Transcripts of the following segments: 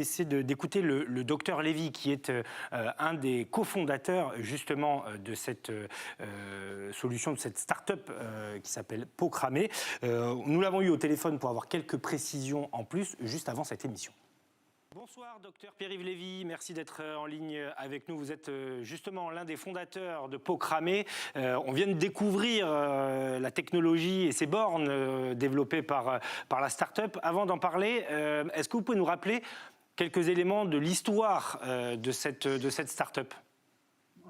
C'est d'écouter le docteur Lévy, qui est un des cofondateurs justement de cette solution, de cette start-up qui s'appelle Pocramé. Nous l'avons eu au téléphone pour avoir quelques précisions en plus juste avant cette émission. Bonsoir docteur Pierre-Yves Lévy, merci d'être en ligne avec nous. Vous êtes justement l'un des fondateurs de Pocramé. On vient de découvrir la technologie et ses bornes développées par la start-up. Avant d'en parler, est-ce que vous pouvez nous rappeler quelques éléments de l'histoire de cette start-up?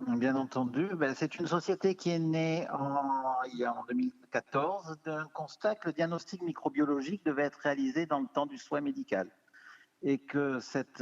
Bien entendu, c'est une société qui est née en 2014 d'un constat que le diagnostic microbiologique devait être réalisé dans le temps du soin médical et que cette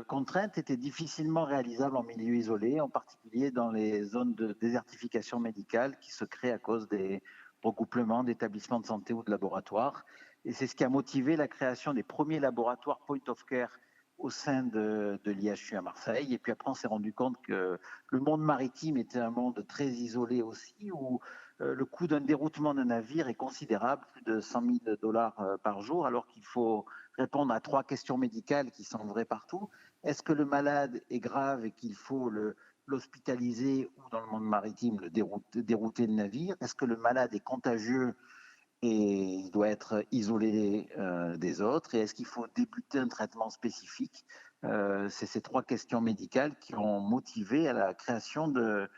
contrainte était difficilement réalisable en milieu isolé, en particulier dans les zones de désertification médicale qui se créent à cause des regroupements d'établissements de santé ou de laboratoires. Et c'est ce qui a motivé la création des premiers laboratoires point of care au sein de l'IHU à Marseille. Et puis après, on s'est rendu compte que le monde maritime était un monde très isolé aussi, où le coût d'un déroutement de navire est considérable, plus de 100 000 $ par jour, alors qu'il faut répondre à 3 questions médicales qui sont vraies partout. Est-ce que le malade est grave et qu'il faut l'hospitaliser ou, dans le monde maritime, dérouter le navire? Est-ce que le malade est contagieux et il doit être isolé des autres? Et est-ce qu'il faut débuter un traitement spécifique? C'est ces 3 questions médicales qui ont motivé à la création de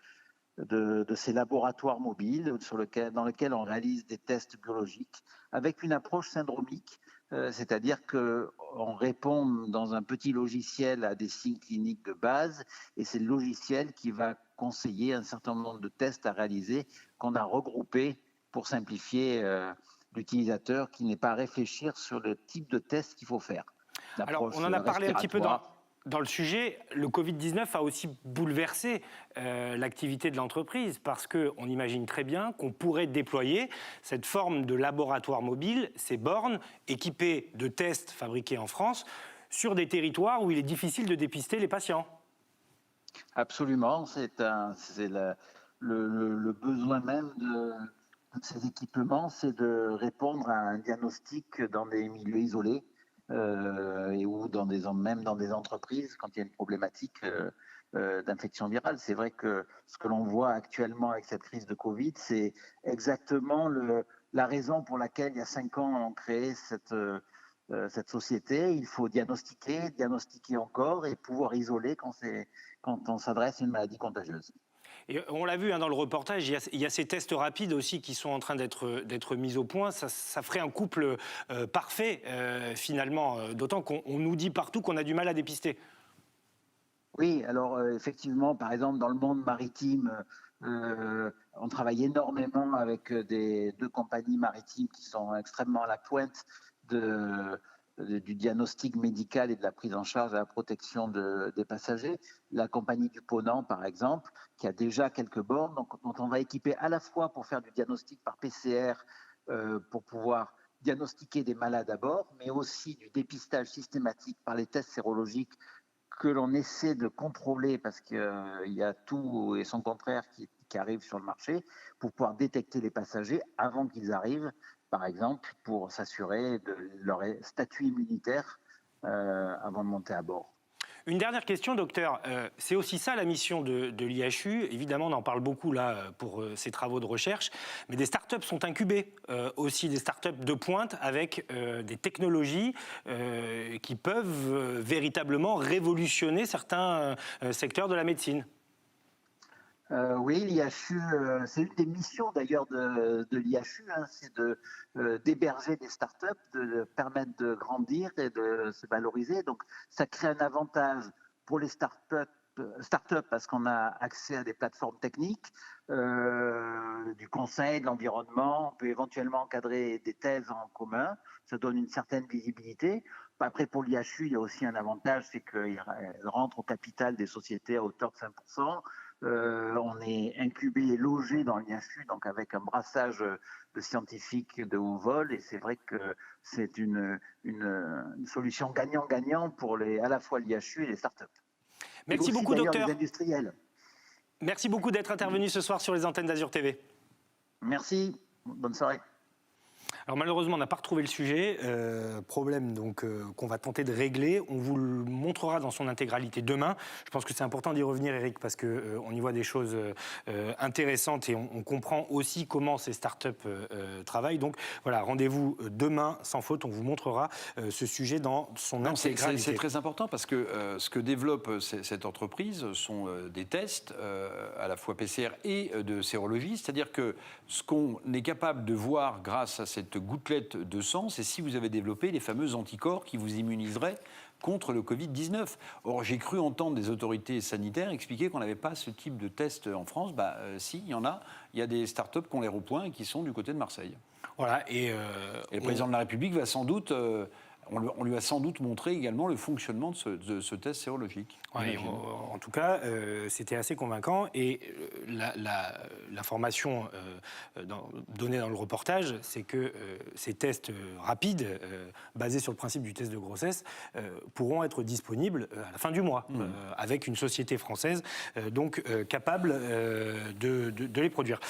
ces laboratoires mobiles dans lesquels on réalise des tests biologiques avec une approche syndromique, c'est-à-dire qu'on répond dans un petit logiciel à des signes cliniques de base et c'est le logiciel qui va conseiller un certain nombre de tests à réaliser qu'on a regroupés pour simplifier l'utilisateur qui n'est pas à réfléchir sur le type de test qu'il faut faire. Alors, on en a parlé un petit peu dans le sujet. Le Covid-19 a aussi bouleversé l'activité de l'entreprise parce qu'on imagine très bien qu'on pourrait déployer cette forme de laboratoire mobile, ces bornes équipées de tests fabriqués en France, sur des territoires où il est difficile de dépister les patients. Absolument, c'est le besoin même de ces équipements, c'est de répondre à un diagnostic dans des milieux isolés ou même dans des entreprises quand il y a une problématique d'infection virale. C'est vrai que ce que l'on voit actuellement avec cette crise de Covid, c'est exactement la raison pour laquelle il y a 5 ans on créé cette société. Il faut diagnostiquer encore et pouvoir isoler quand on s'adresse à une maladie contagieuse. Et on l'a vu dans le reportage, il y a ces tests rapides aussi qui sont en train d'être mis au point. Ça ferait un couple parfait finalement, d'autant qu'on nous dit partout qu'on a du mal à dépister. Oui, alors effectivement, par exemple, dans le monde maritime, on travaille énormément avec 2 compagnies maritimes qui sont extrêmement à la pointe du diagnostic médical et de la prise en charge de la protection des passagers. La compagnie du Ponant, par exemple, qui a déjà quelques bornes, dont on va équiper à la fois pour faire du diagnostic par PCR, pour pouvoir diagnostiquer des malades à bord, mais aussi du dépistage systématique par les tests sérologiques que l'on essaie de contrôler parce qu'il y a tout et son contraire qui arrive sur le marché pour pouvoir détecter les passagers avant qu'ils arrivent, par exemple, pour s'assurer de leur statut immunitaire avant de monter à bord. Une dernière question, docteur. C'est aussi ça la mission de l'IHU. Évidemment, on en parle beaucoup là pour ces travaux de recherche, mais des startups sont incubées, aussi des startups de pointe avec des technologies qui peuvent véritablement révolutionner certains secteurs de la médecine. Oui, l'IHU, c'est une des missions d'ailleurs de l'IHU, c'est d'héberger des startups, de permettre de grandir et de se valoriser. Donc, ça crée un avantage pour les startups parce qu'on a accès à des plateformes techniques, du conseil, de l'environnement. On peut éventuellement encadrer des thèses en commun. Ça donne une certaine visibilité. Après, pour l'IHU, il y a aussi un avantage, c'est qu'il rentre au capital des sociétés à hauteur de 5%. On est incubé et logé dans l'IHU, donc avec un brassage de scientifiques de haut vol, et c'est vrai que c'est une solution gagnant-gagnant pour à la fois l'IHU et les startups. Merci beaucoup, docteur. Les industriels. Merci beaucoup d'être intervenu ce soir sur les antennes d'Azur TV. Merci, bonne soirée. Alors malheureusement, on n'a pas retrouvé le sujet. Problème donc qu'on va tenter de régler. On vous le montrera dans son intégralité demain. Je pense que c'est important d'y revenir, Eric, parce qu'on y voit des choses intéressantes et on comprend aussi comment ces startups travaillent. Donc voilà, rendez-vous demain, sans faute. On vous montrera ce sujet dans son intégralité. C'est très important parce que ce que développe cette entreprise sont des tests à la fois PCR et de sérologie. C'est-à-dire que ce qu'on est capable de voir grâce à cette gouttelette de sang, c'est si vous avez développé les fameux anticorps qui vous immuniseraient contre le Covid-19. Or, j'ai cru entendre des autorités sanitaires expliquer qu'on n'avait pas ce type de test en France. Si, il y en a. Il y a des startups qui ont l'air au point et qui sont du côté de Marseille. Voilà, et le président de la République va sans doute... On lui a sans doute montré également le fonctionnement de ce test sérologique. Ouais, en tout cas, c'était assez convaincant. Et l'information donnée dans le reportage, c'est que ces tests rapides, basés sur le principe du test de grossesse, pourront être disponibles à la fin du mois, avec une société française donc capable de les produire.